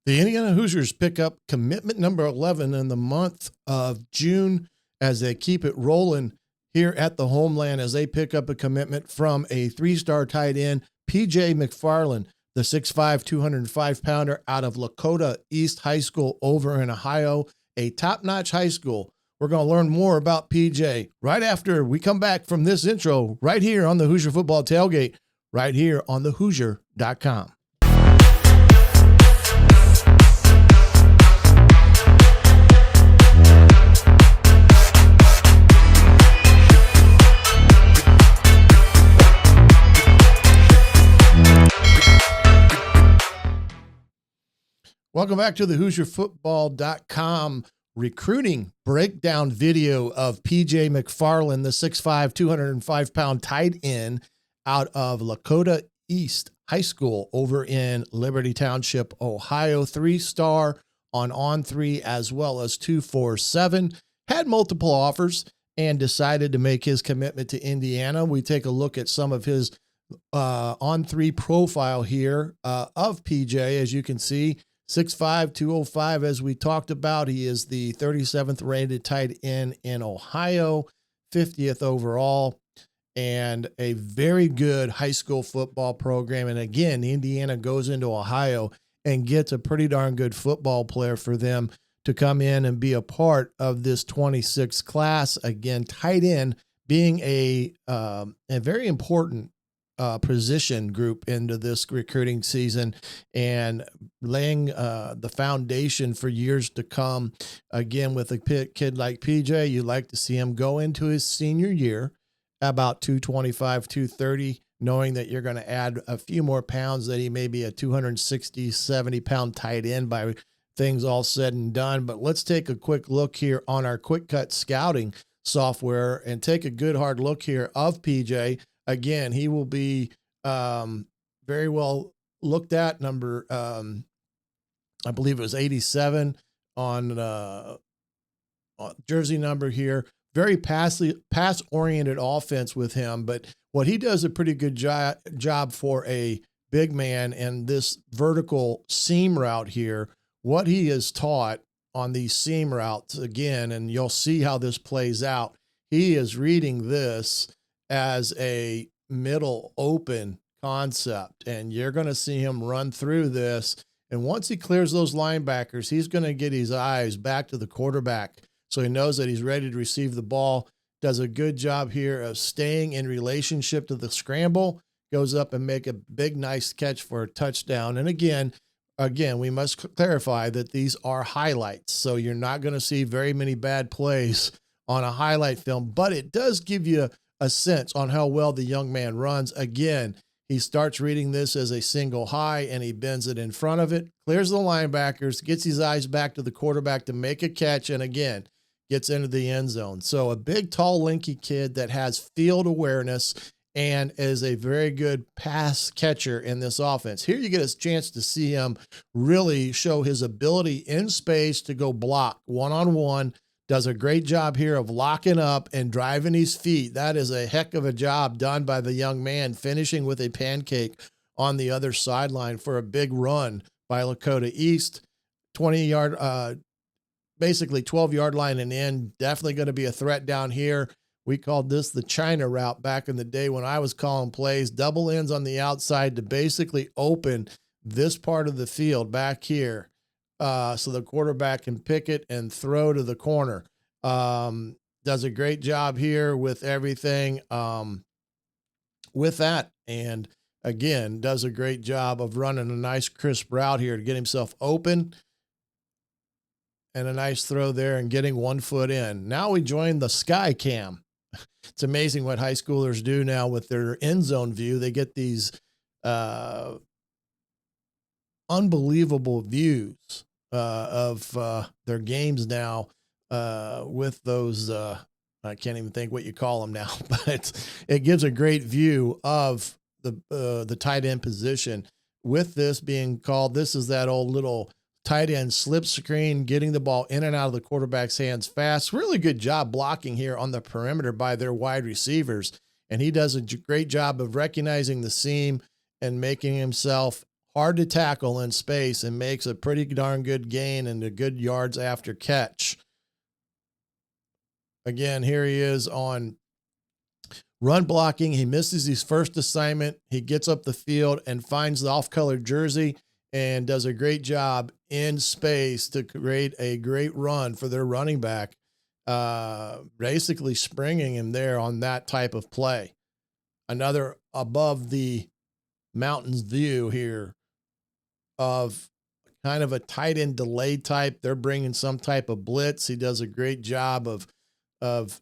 The Indiana Hoosiers pick up commitment number 11 in the month of June as they keep it rolling here at the homeland as they pick up a commitment from a three-star tight end, PJ MacFarland, the 6'5", 205-pounder out of Lakota East High School over in Ohio, a top-notch high school. We're going to learn more about PJ right after we come back from this intro right here on the Hoosier Football Tailgate, right here on thehoosier.com. Welcome back to the HoosierFootball.com recruiting breakdown video of PJ MacFarland, the 6'5", 205-pound tight end out of Lakota East High School over in Liberty Township, Ohio. Three-star on 3 as well as 247. Had multiple offers and decided to make his commitment to Indiana. We take a look at some of his on 3 profile here of PJ. As you can see, 6'5", 205, as we talked about. He is the 37th rated tight end in Ohio, 50th overall, and a very good high school football program. And again, Indiana goes into Ohio and gets a pretty darn good football player for them to come in and be a part of this 26 class. Again, tight end being a very important position group into this recruiting season and laying the foundation for years to come. Again, with a kid like PJ, you like to see him go into his senior year about 225, 230, knowing that you're going to add a few more pounds, that he may be a 260, 70-pound tight end by things all said and done. But let's take a quick look here on our Quick Cut scouting software and take a good hard look here of PJ. Again, he will be very well looked at. Number, I believe it was 87 on jersey number here. Very pass-oriented offense with him, but what he does a pretty good job for a big man and this vertical seam route here, what he is taught on these seam routes, again, and you'll see how this plays out. He is reading this as a middle open concept, and you're going to see him run through this. And once he clears those linebackers, he's going to get his eyes back to the quarterback, so he knows that he's ready to receive the ball. Does a good job here of staying in relationship to the scramble, goes up and make a big, nice catch for a touchdown. And again, we must clarify that these are highlights, so you're not going to see very many bad plays on a highlight film, but it does give you a sense on how well the young man runs. Again, he starts reading this as a single high and he bends it in front of it, clears the linebackers, gets his eyes back to the quarterback to make a catch, and again, gets into the end zone. So a big, tall, lanky kid that has field awareness and is a very good pass catcher in this offense. Here you get a chance to see him really show his ability in space to go block one-on-one. Does a great job here of locking up and driving his feet. That is a heck of a job done by the young man, finishing with a pancake on the other sideline for a big run by Lakota East. 20-yard, basically 12-yard line and in. Definitely going to be a threat down here. We called this the China route back in the day when I was calling plays. Double ends on the outside to basically open this part of the field back here. So the quarterback can pick it and throw to the corner. Does a great job here with everything with that. And again, does a great job of running a nice crisp route here to get himself open. And a nice throw there and getting 1 foot in. Now we join the sky cam. It's amazing what high schoolers do now with their end zone view. They get these unbelievable views of their games now with those I can't even think what you call them now, but it gives a great view of the tight end position. With this being called, this is that old little tight end slip screen, getting the ball in and out of the quarterback's hands fast. Really good job blocking here on the perimeter by their wide receivers. And he does a great job of recognizing the seam and making himself hard to tackle in space and makes a pretty darn good gain and a good yards after catch. Again, here he is on run blocking. He misses his first assignment. He gets up the field and finds the off-colored jersey and does a great job in space to create a great run for their running back, basically springing him there on that type of play. Another above the mountains view here of kind of a tight end delay type. They're bringing some type of blitz. He does a great job of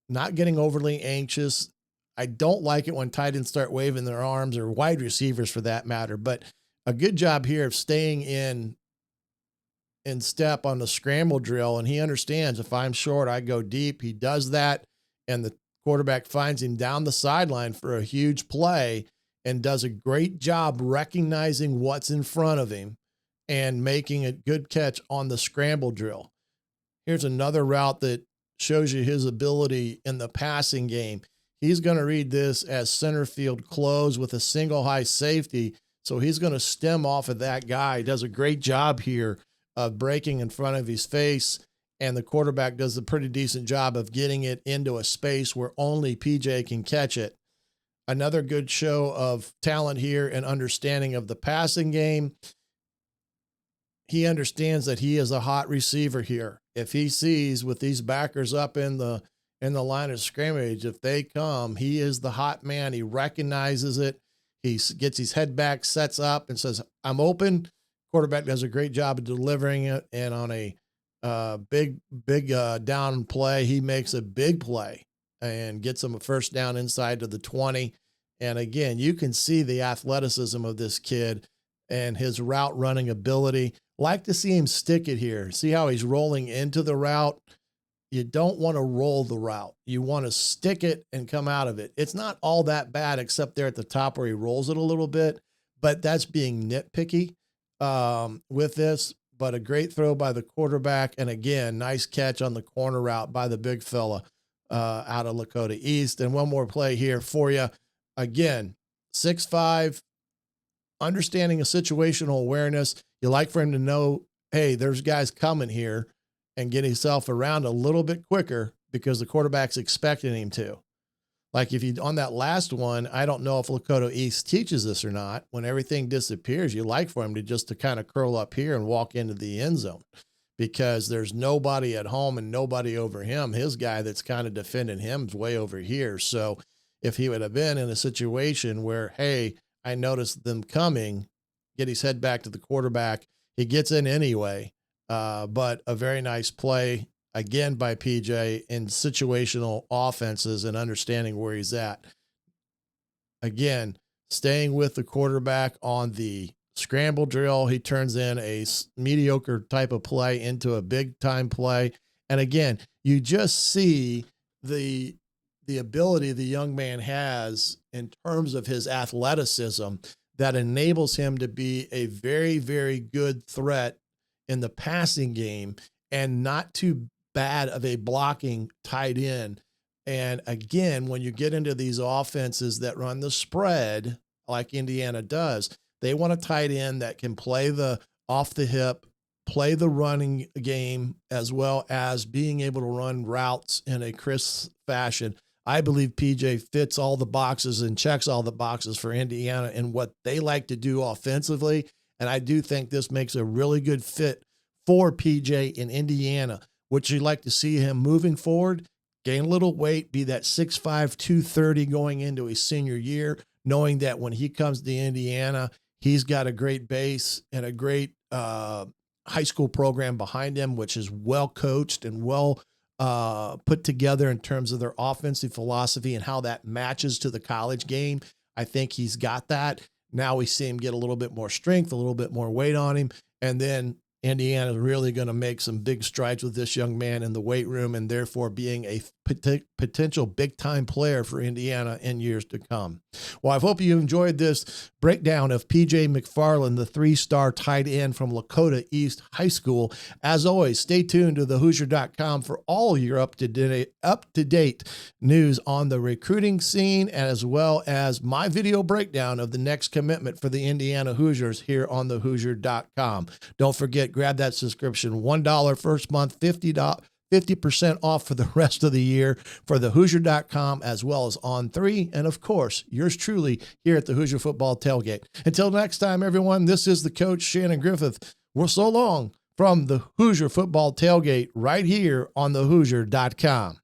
not getting overly anxious. I don't like it when tight ends start waving their arms, or wide receivers for that matter, but a good job here of staying in step on the scramble drill. And he understands, if I'm short, I go deep. He does that. And the quarterback finds him down the sideline for a huge play and does a great job recognizing what's in front of him and making a good catch on the scramble drill. Here's another route that shows you his ability in the passing game. He's going to read this as center field close with a single high safety. So he's going to stem off of that guy. He does a great job here of breaking in front of his face, and the quarterback does a pretty decent job of getting it into a space where only PJ can catch it. Another good show of talent here and understanding of the passing game. He understands that he is a hot receiver here. If he sees with these backers up in the line of scrimmage, if they come, he is the hot man. He recognizes it. He gets his head back, sets up, and says, I'm open. Quarterback does a great job of delivering it. And on a big down play, he makes a big play and gets him a first down inside to the 20. And again, you can see the athleticism of this kid and his route running ability. Like to see him stick it here. See how he's rolling into the route? You don't want to roll the route. You want to stick it and come out of it. It's not all that bad except there at the top where he rolls it a little bit, but that's being nitpicky with this. But a great throw by the quarterback. And again, nice catch on the corner route by the big fella out of Lakota East. And one more play here for you. Again, 6'5", understanding a situational awareness. You like for him to know, hey, there's guys coming here, and get himself around a little bit quicker because the quarterback's expecting him to. Like if you, on that last one, I don't know if Lakota East teaches this or not. When everything disappears, you like for him to kind of curl up here and walk into the end zone because there's nobody at home and nobody over him. His guy that's kind of defending him is way over here. So if he would have been in a situation where, hey, I noticed them coming, get his head back to the quarterback, he gets in anyway. But a very nice play again by PJ in situational offenses and understanding where he's at. Again, staying with the quarterback on the scramble drill, he turns in a mediocre type of play into a big time play. And again, you just see the ability the young man has in terms of his athleticism that enables him to be a very, very good threat in the passing game and not too bad of a blocking tight end. And again, when you get into these offenses that run the spread like Indiana does, they want a tight end that can play the off the hip, play the running game, as well as being able to run routes in a crisp fashion. I believe PJ fits all the boxes and checks all the boxes for Indiana and what they like to do offensively. And I do think this makes a really good fit for PJ in Indiana. Would you like to see him moving forward, gain a little weight, be that 6'5", 230 going into his senior year, knowing that when he comes to Indiana, he's got a great base and a great high school program behind him, which is well coached and well put together in terms of their offensive philosophy and how that matches to the college game. I think he's got that. Now we see him get a little bit more strength, a little bit more weight on him. And then Indiana is really going to make some big strides with this young man in the weight room and therefore being a potential big-time player for Indiana in years to come. Well, I hope you enjoyed this breakdown of PJ MacFarland, the 3-star tight end from Lakota East High School. As always, stay tuned to thehoosier.com for all your up-to-date news on the recruiting scene, as well as my video breakdown of the next commitment for the Indiana Hoosiers here on thehoosier.com. Don't forget, grab that subscription, $1 first month, $50% off for the rest of the year for thehoosier.com, as well as On3, and of course, yours truly here at the Hoosier Football Tailgate. Until next time, everyone, this is the coach, Shannon Griffith. We're so long from the Hoosier Football Tailgate right here on thehoosier.com.